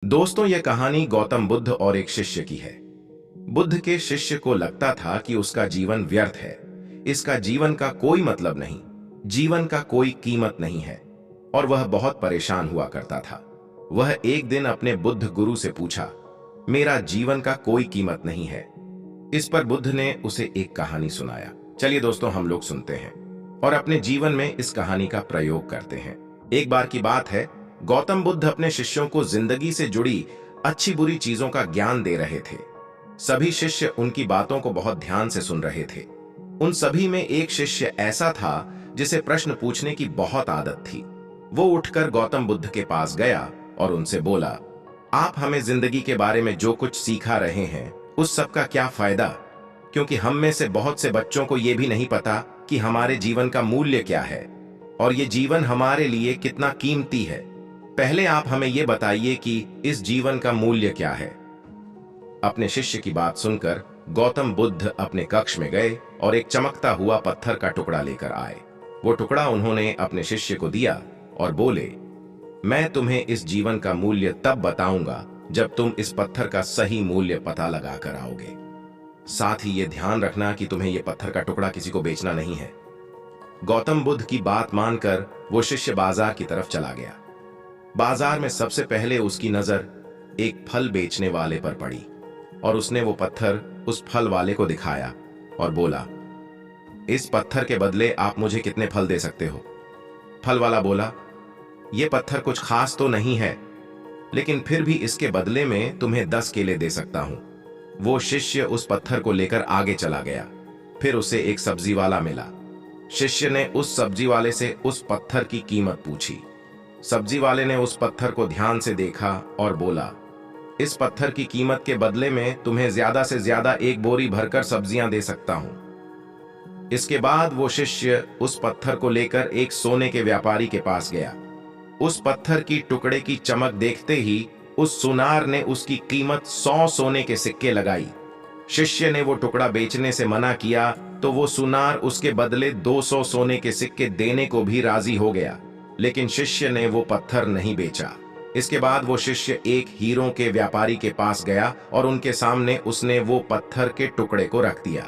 दोस्तों, यह कहानी गौतम बुद्ध और एक शिष्य की है। बुद्ध के शिष्य को लगता था कि उसका जीवन व्यर्थ है, इसका जीवन का कोई मतलब नहीं, जीवन का कोई कीमत नहीं है, और वह बहुत परेशान हुआ करता था। वह एक दिन अपने बुद्ध गुरु से पूछा, मेरा जीवन का कोई कीमत नहीं है। इस पर बुद्ध ने उसे एक कहानी सुनाया। चलिए दोस्तों, हम लोग सुनते हैं और अपने जीवन में इस कहानी का प्रयोग करते हैं। एक बार की बात है, गौतम बुद्ध अपने शिष्यों को जिंदगी से जुड़ी अच्छी बुरी चीजों का ज्ञान दे रहे थे। सभी शिष्य उनकी बातों को बहुत ध्यान से सुन रहे थे। उन सभी में एक शिष्य ऐसा था जिसे प्रश्न पूछने की बहुत आदत थी। वो उठकर गौतम बुद्ध के पास गया और उनसे बोला, आप हमें जिंदगी के बारे में जो कुछ सिखा रहे हैं उस सब का क्या फायदा? क्योंकि हम में से बहुत से बच्चों को यह भी नहीं पता कि हमारे जीवन का मूल्य क्या है और ये जीवन हमारे लिए कितना कीमती है। पहले आप हमें यह बताइए कि इस जीवन का मूल्य क्या है। अपने शिष्य की बात सुनकर गौतम बुद्ध अपने कक्ष में गए और एक चमकता हुआ पत्थर का टुकड़ा लेकर आए। वो टुकड़ा उन्होंने अपने शिष्य को दिया और बोले, मैं तुम्हें इस जीवन का मूल्य तब बताऊंगा जब तुम इस पत्थर का सही मूल्य पता लगा कर आओगे। साथ ही ये ध्यान रखना कि तुम्हें यह पत्थर का टुकड़ा किसी को बेचना नहीं है। गौतम बुद्ध की बात मानकर वो शिष्य बाजार की तरफ चला गया। बाजार में सबसे पहले उसकी नजर एक फल बेचने वाले पर पड़ी और उसने वो पत्थर उस फल वाले को दिखाया और बोला, इस पत्थर के बदले आप मुझे कितने फल दे सकते हो? फल वाला बोला, यह पत्थर कुछ खास तो नहीं है, लेकिन फिर भी इसके बदले में तुम्हें 10 केले दे सकता हूं। वो शिष्य उस पत्थर को लेकर आगे चला गया। फिर उसे एक सब्जी वाला मिला। शिष्य ने उस सब्जी वाले से उस पत्थर की कीमत पूछी। सब्जी वाले ने उस पत्थर को ध्यान से देखा और बोला, इस पत्थर की कीमत के बदले में तुम्हें ज्यादा से ज्यादा एक बोरी भरकर सब्जियां दे सकता हूं। इसके बाद वो शिष्य उस पत्थर को लेकर एक सोने के व्यापारी के पास गया। उस पत्थर की टुकड़े की चमक देखते ही उस सुनार ने उसकी कीमत 100 सोने के सिक्के लगाई। शिष्य ने वो टुकड़ा बेचने से मना किया तो वो सुनार उसके बदले 200 सोने के सिक्के देने को भी राजी हो गया, लेकिन शिष्य ने वो पत्थर नहीं बेचा। इसके बाद वो शिष्य एक हीरों के व्यापारी के पास गया और उनके सामने उसने वो पत्थर के टुकड़े को रख दिया।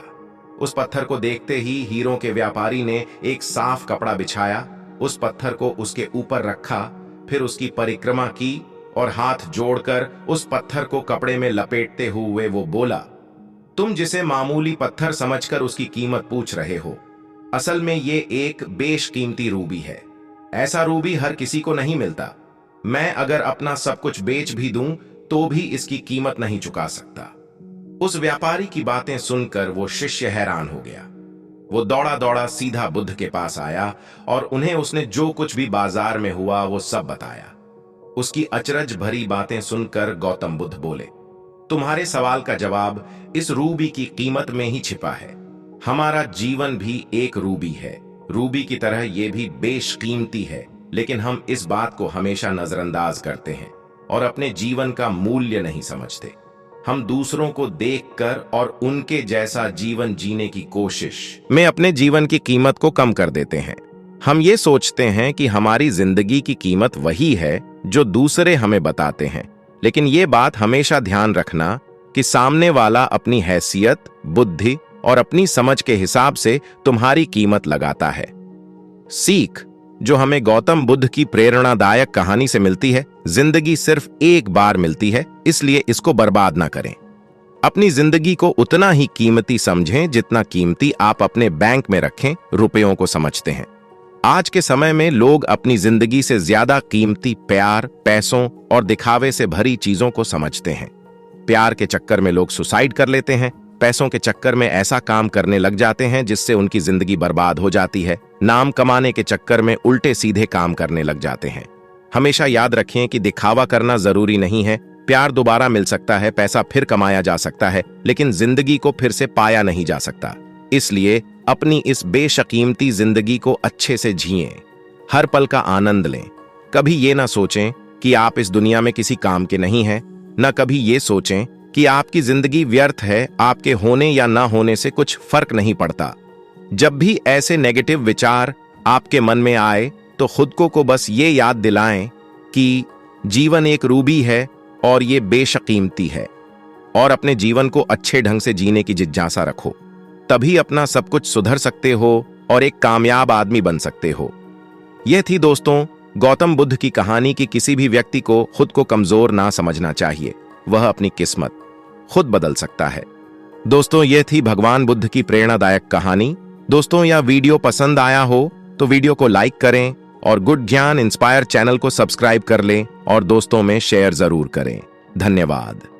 उस पत्थर को देखते ही हीरों के व्यापारी ने एक साफ कपड़ा बिछाया, उस पत्थर को उसके ऊपर रखा, फिर उसकी परिक्रमा की और हाथ जोड़कर उस पत्थर को कपड़े में लपेटते हुए वो बोला, तुम जिसे मामूली पत्थर समझकर उसकी कीमत पूछ रहे हो, असल में ये एक बेशकीमती रूबी है। ऐसा रूबी हर किसी को नहीं मिलता। मैं अगर अपना सब कुछ बेच भी दूं तो भी इसकी कीमत नहीं चुका सकता। उस व्यापारी की बातें सुनकर वो शिष्य हैरान हो गया। वो दौड़ा दौड़ा सीधा बुद्ध के पास आया और उन्हें उसने जो कुछ भी बाजार में हुआ वो सब बताया। उसकी अचरज भरी बातें सुनकर गौतम बुद्ध बोले, तुम्हारे सवाल का जवाब इस रूबी की कीमत में ही छिपा है। हमारा जीवन भी एक रूबी है, रूबी की तरह यह भी बेशकीमती है, लेकिन हम इस बात को हमेशा नजरअंदाज करते हैं और अपने जीवन का मूल्य नहीं समझते। हम दूसरों को देखकर और उनके जैसा जीवन जीने की कोशिश में अपने जीवन की कीमत को कम कर देते हैं। हम ये सोचते हैं कि हमारी जिंदगी की कीमत वही है जो दूसरे हमें बताते हैं, लेकिन ये बात हमेशा ध्यान रखना कि सामने वाला अपनी हैसियत, बुद्धि और अपनी समझ के हिसाब से तुम्हारी कीमत लगाता है। सीख जो हमें गौतम बुद्ध की प्रेरणादायक कहानी से मिलती है, जिंदगी सिर्फ एक बार मिलती है, इसलिए इसको बर्बाद ना करें। अपनी जिंदगी को उतना ही कीमती समझें जितना कीमती आप अपने बैंक में रखें रुपयों को समझते हैं। आज के समय में लोग अपनी जिंदगी से ज्यादा कीमती प्यार, पैसों और दिखावे से भरी चीजों को समझते हैं। प्यार के चक्कर में लोग सुसाइड कर लेते हैं, पैसों के चक्कर में ऐसा काम करने लग जाते हैं जिससे उनकी जिंदगी बर्बाद हो जाती है, नाम कमाने के चक्कर में उल्टे सीधे काम करने लग जाते हैं। हमेशा याद रखें कि दिखावा करना जरूरी नहीं है। प्यार दोबारा मिल सकता है, पैसा फिर कमाया जा सकता है, लेकिन जिंदगी को फिर से पाया नहीं जा सकता। इसलिए अपनी इस बेशकीमती जिंदगी को अच्छे से जिएं, हर पल का आनंद लें। कभी ये ना सोचें कि आप इस दुनिया में किसी काम के नहीं हैं, न कभी ये सोचें कि आपकी जिंदगी व्यर्थ है, आपके होने या ना होने से कुछ फर्क नहीं पड़ता। जब भी ऐसे नेगेटिव विचार आपके मन में आए तो खुद को बस ये याद दिलाएं कि जीवन एक रूबी है और ये बेशकीमती है। और अपने जीवन को अच्छे ढंग से जीने की जिज्ञासा रखो, तभी अपना सब कुछ सुधर सकते हो और एक कामयाब आदमी बन सकते हो। यह थी दोस्तों गौतम बुद्ध की कहानी कि किसी भी व्यक्ति को खुद को कमजोर ना समझना चाहिए, वह अपनी किस्मत खुद बदल सकता है। दोस्तों यह थी भगवान बुद्ध की प्रेरणादायक कहानी। दोस्तों यह वीडियो पसंद आया हो तो वीडियो को लाइक करें और गुड ज्ञान इंस्पायर चैनल को सब्सक्राइब कर लें और दोस्तों में शेयर जरूर करें। धन्यवाद।